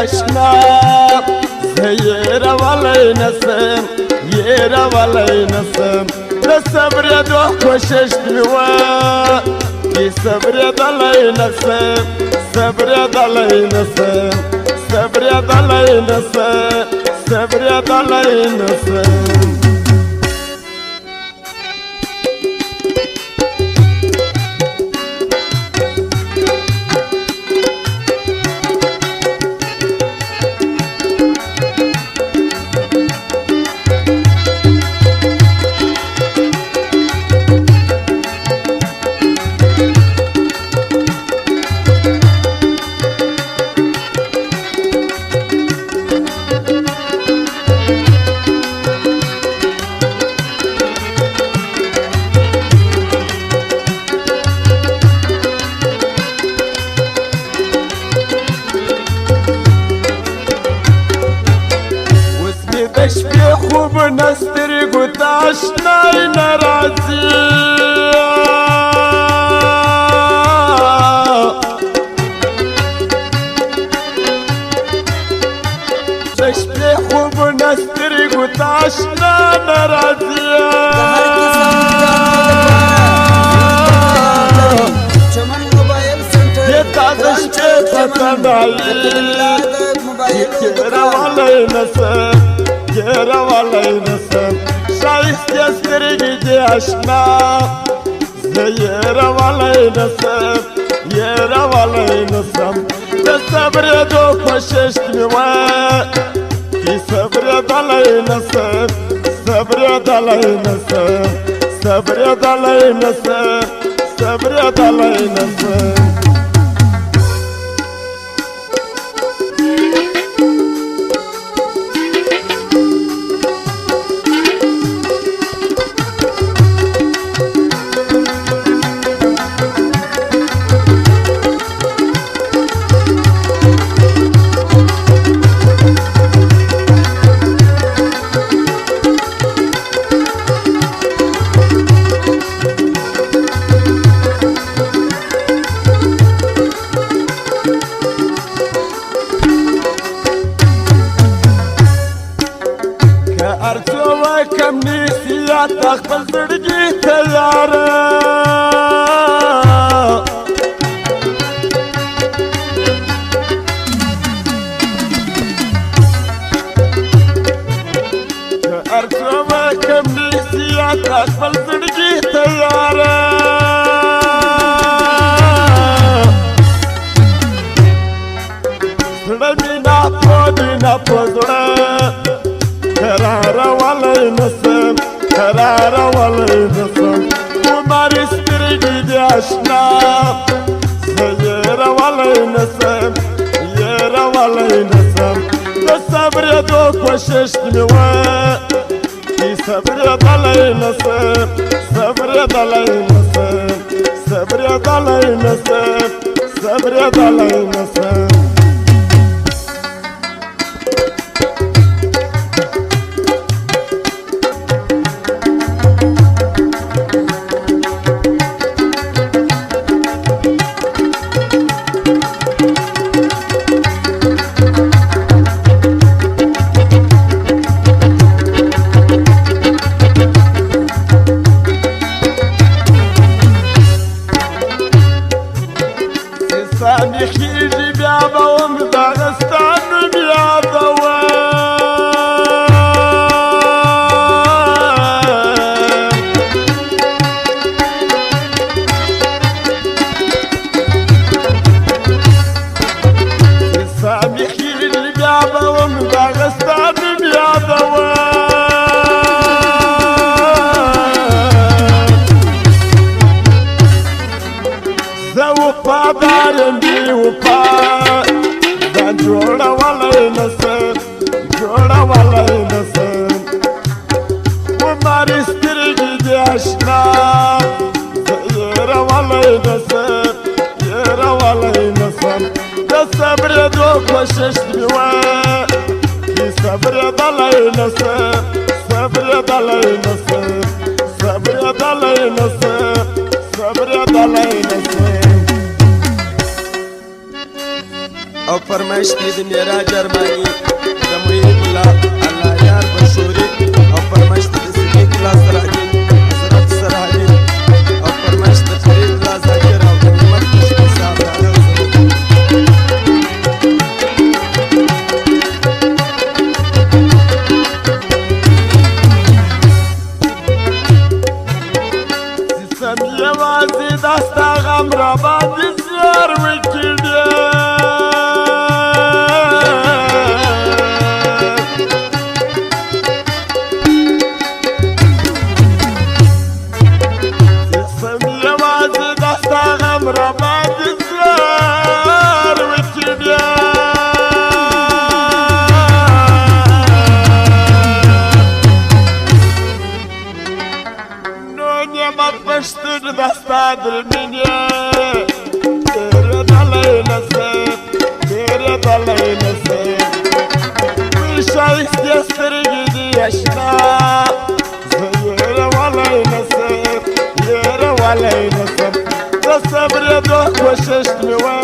اشنا زهير ولي نسم يرى ولي نسم لصبر دوح وششت موا في صبر ضلي نسم صبر ضلي نسم صبر ضلي نسم صبر ضلي نسم تشبيه خوب نستری گوتاش نای نرازی تشبيه خوب نستری گوتاش نای نرازی یه تازش که پتنایی یه والای نسم يرى والله نسم شايف يسترقي دي اشنا يرى والله نسم يرى والله نسم بالصبر يدوك وششت موا في صبر ضلي نسم صبر ضلي نسم صبر ضلي نسم صبر ضلي نسم أرجوك كم نسيت أخبل زرقي تيارة أرجوك كم نسيت أخبل زرقي تيارة زرمينا بودينا بوزرة كرارة والله نسم كرارة والله نسم وماري سترقي دي اشنا زيرة والله نسم يرى والله نسم بالصبر يدوك وششت موا في صبر ضلي نسم صبر ضلي نسم صبر ضلي نسم صبر ضلي نسم سامي خيجي بيابا ومداغستان بيابا سامي خيجي بيابا ومداغستان بيابا زوفا دارن دي وفا دان جوڑا والله نسم جوڑا والله نسم وماري سترقي دي اشنا يرى والله نسم يرى والله نسم بالصبر يدوك وششت موا في صبر ضلي نسم صبر ضلي نسم صبر ضلي نسم صبر ضلي نسم او فرمائے فرمایشتی دنیا جرمانی دموی بلا الله یار بشوری او فرمایشتی دستی کلاس راجی حضرت سراجی او فرمایشتی فرید لا زاکر او دنیمت کشکی سازانه یوازی دستا غم را بادی زیار وکیده سیسم یوازی دستا غم را بادی زیار وکیده پشتر دستا دلمینیه تیره دلی نصیب تیره دلی نصیب بیشایستی استرگی دیشنا زیره ولی نصیب یره ولی نصیب دصبر دو خوششت میوه